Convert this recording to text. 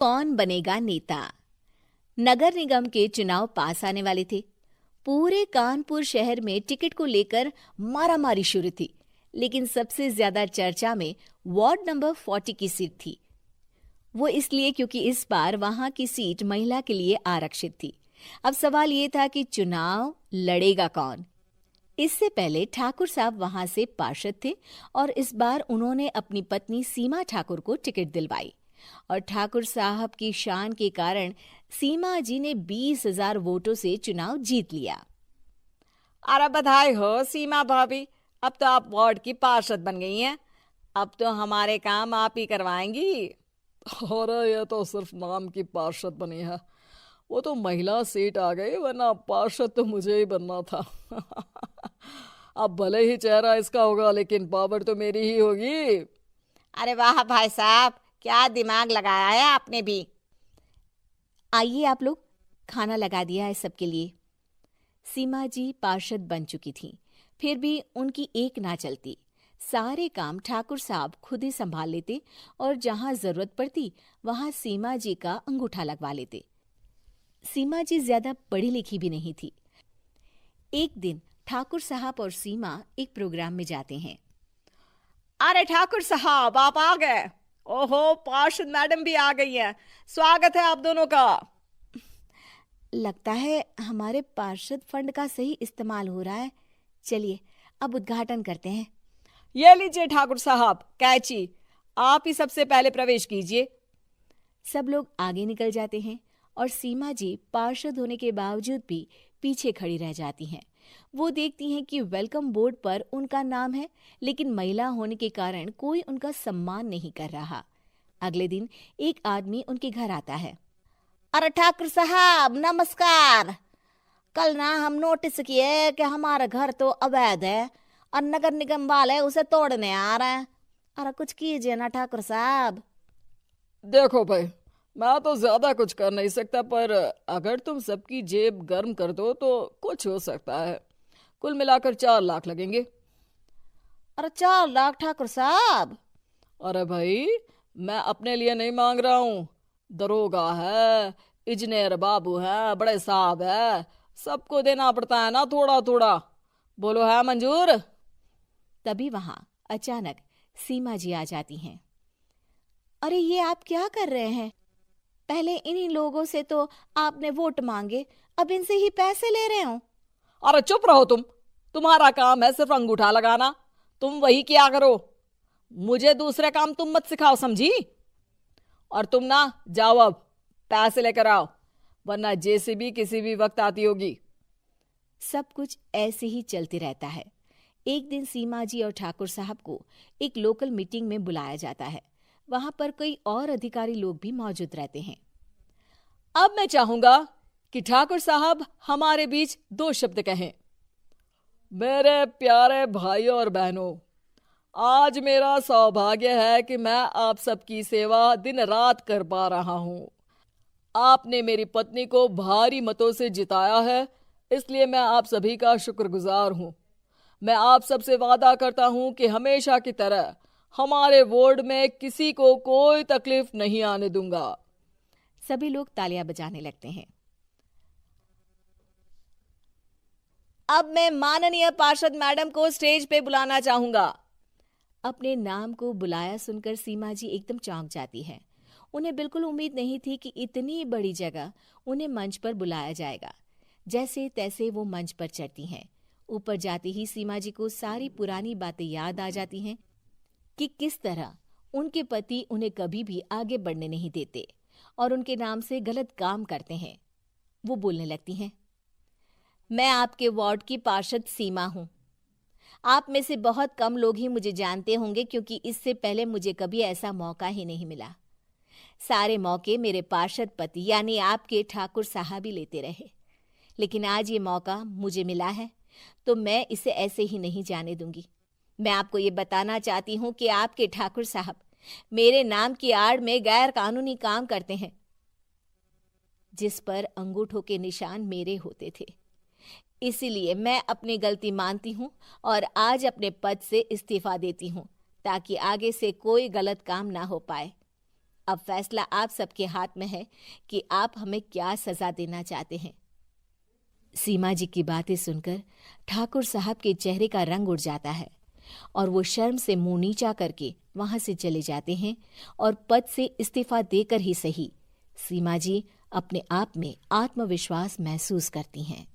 कौन बनेगा नेता। नगर निगम के चुनाव पास आने वाले थे। पूरे कानपुर शहर में टिकट को लेकर मारामारी शुरू थी, लेकिन सबसे ज्यादा चर्चा में वार्ड नंबर 40 की सीट थी। वो इसलिए क्योंकि इस बार वहां की सीट महिला के लिए आरक्षित थी। अब सवाल ये था कि चुनाव लड़ेगा कौन। इससे पहले ठाकुर साहब वहां से पार्षद थे और इस बार उन्होंने अपनी पत्नी सीमा ठाकुर को टिकट दिलवाई और ठाकुर साहब की शान के कारण सीमा जी ने 20,000 वोटों से चुनाव जीत लिया। अरे बधाई हो सीमा भाभी, अब तो आप वार्ड की पार्षद बन गई हैं। अब तो हमारे काम आप ही करवाएंगी। अरे ये तो सिर्फ नाम की पार्षद बनी है, वो तो महिला सीट आ गई, वरना पार्षद तो मुझे ही बनना था। अब भले ही चेहरा इसका होगा, लेकिन पावर तो मेरी ही होगी। अरे वाह भाई साहब, क्या दिमाग लगाया है आपने भी। आइए आप लोग, खाना लगा दिया है सबके लिए। सीमा जी पार्षद बन चुकी थीं, फिर भी उनकी एक ना चलती। सारे काम ठाकुर साहब खुद ही संभाल लेते और जहां जरूरत पड़ती वहां सीमा जी का अंगूठा लगवा लेते। सीमा जी ज्यादा पढ़ी लिखी भी नहीं थी। एक दिन ठाकुर साहब और सीमा एक प्रोग्राम में जाते हैं। अरे ठाकुर साहब, आप आ गए। ओहो, पार्षद मैडम भी आ गई हैं। स्वागत है आप दोनों का। लगता है हमारे पार्षद फंड का सही इस्तेमाल हो रहा है। चलिए अब उद्घाटन करते हैं। ये लीजिए ठाकुर साहब कैची, आप ही सबसे पहले प्रवेश कीजिए। सब लोग आगे निकल जाते हैं और सीमा जी पार्षद होने के बावजूद भी पीछे खड़ी रह जाती हैं। वो देखती हैं कि वेलकम बोर्ड पर उनका नाम है, लेकिन महिला होने के कारण कोई उनका सम्मान नहीं कर रहा। अगले दिन एक आदमी उनके घर आता है। अरे ठाकुर साहब नमस्कार। कल ना हम नोटिस किए कि हमारा घर तो अवैध है और नगर निगम वाले उसे तोड़ने आ रहे हैं। अरे कुछ कीजिए ना ठाकुर साहब। देखो भाई, मैं तो ज्यादा कुछ कर नहीं सकता, पर अगर तुम सबकी जेब गर्म कर दो तो कुछ हो सकता है। कुल मिलाकर 4 लाख लगेंगे। अरे 4 लाख ठाकुर साहब? अरे भाई, मैं अपने लिए नहीं मांग रहा हूँ। दरोगा है, इंजीनियर बाबू है, बड़े साहब है, सबको देना पड़ता है ना थोड़ा थोड़ा। बोलो है मंजूर? तभी वहां अचानक सीमा जी आ जाती हैं। अरे ये आप क्या कर रहे हैं? पहले इन्हीं लोगों से तो आपने वोट मांगे, अब इनसे ही पैसे ले रहे हो। अरे चुप रहो तुम। तुम्हारा काम है सिर्फ अंगूठा लगाना, तुम वही किया करो। मुझे दूसरे काम तुम मत सिखाओ, समझी? और तुम ना जाओ, अब पैसे लेकर आओ, वरना जेसीबी किसी भी वक्त आती होगी। सब कुछ ऐसे ही चलते रहता है। एक दिन सीमा जी और ठाकुर साहब को एक लोकल मीटिंग में बुलाया जाता है। वहां पर कई और अधिकारी लोग भी मौजूद रहते हैं। अब मैं चाहूंगा कि ठाकुर साहब हमारे बीच 2 शब्द कहें। मेरे प्यारे भाइयों और बहनों, आज मेरा सौभाग्य है कि मैं आप सबकी सेवा दिन रात कर पा रहा हूं। आपने मेरी पत्नी को भारी मतों से जिताया है, इसलिए मैं आप सभी का शुक्रगुजार हूं। मैं आप सबसे वादा करता हूं कि हमेशा की तरह हमारे वार्ड में किसी को कोई तकलीफ नहीं आने दूंगा। सभी लोग तालियां बजाने लगते हैं। अब मैं माननीय पार्षद मैडम को स्टेज पे बुलाना चाहूंगा। अपने नाम को बुलाया सुनकर सीमा जी एकदम चौंक जाती है। उन्हें बिल्कुल उम्मीद नहीं थी कि इतनी बड़ी जगह उन्हें मंच पर बुलाया जाएगा। जैसे तैसे वो मंच पर चढ़ती हैं। ऊपर जाते ही सीमा जी को सारी पुरानी बातें याद आ जाती हैं कि किस तरह उनके पति उन्हें कभी भी आगे बढ़ने नहीं देते और उनके नाम से गलत काम करते हैं। वो बोलने लगती हैं। मैं आपके वार्ड की पार्षद सीमा हूं। आप में से बहुत कम लोग ही मुझे जानते होंगे, क्योंकि इससे पहले मुझे कभी ऐसा मौका ही नहीं मिला। सारे मौके मेरे पार्षद पति यानी आपके ठाकुर साहब ही लेते रहे, लेकिन आज ये मौका मुझे मिला है तो मैं इसे ऐसे ही नहीं जाने दूंगी। मैं आपको ये बताना चाहती हूँ कि आपके ठाकुर साहब मेरे नाम की आड़ में गैर कानूनी काम करते हैं, जिस पर अंगूठों के निशान मेरे होते थे। इसीलिए मैं अपनी गलती मानती हूँ और आज अपने पद से इस्तीफा देती हूँ, ताकि आगे से कोई गलत काम ना हो पाए। अब फैसला आप सबके हाथ में है कि आप हमें क्या सजा देना चाहते हैं। सीमा जी की बातें सुनकर ठाकुर साहब के चेहरे का रंग उड़ जाता है और वो शर्म से मुंह नीचा करके वहां से चले जाते हैं और पद से इस्तीफा देकर ही सही सीमा जी अपने आप में आत्मविश्वास महसूस करती हैं।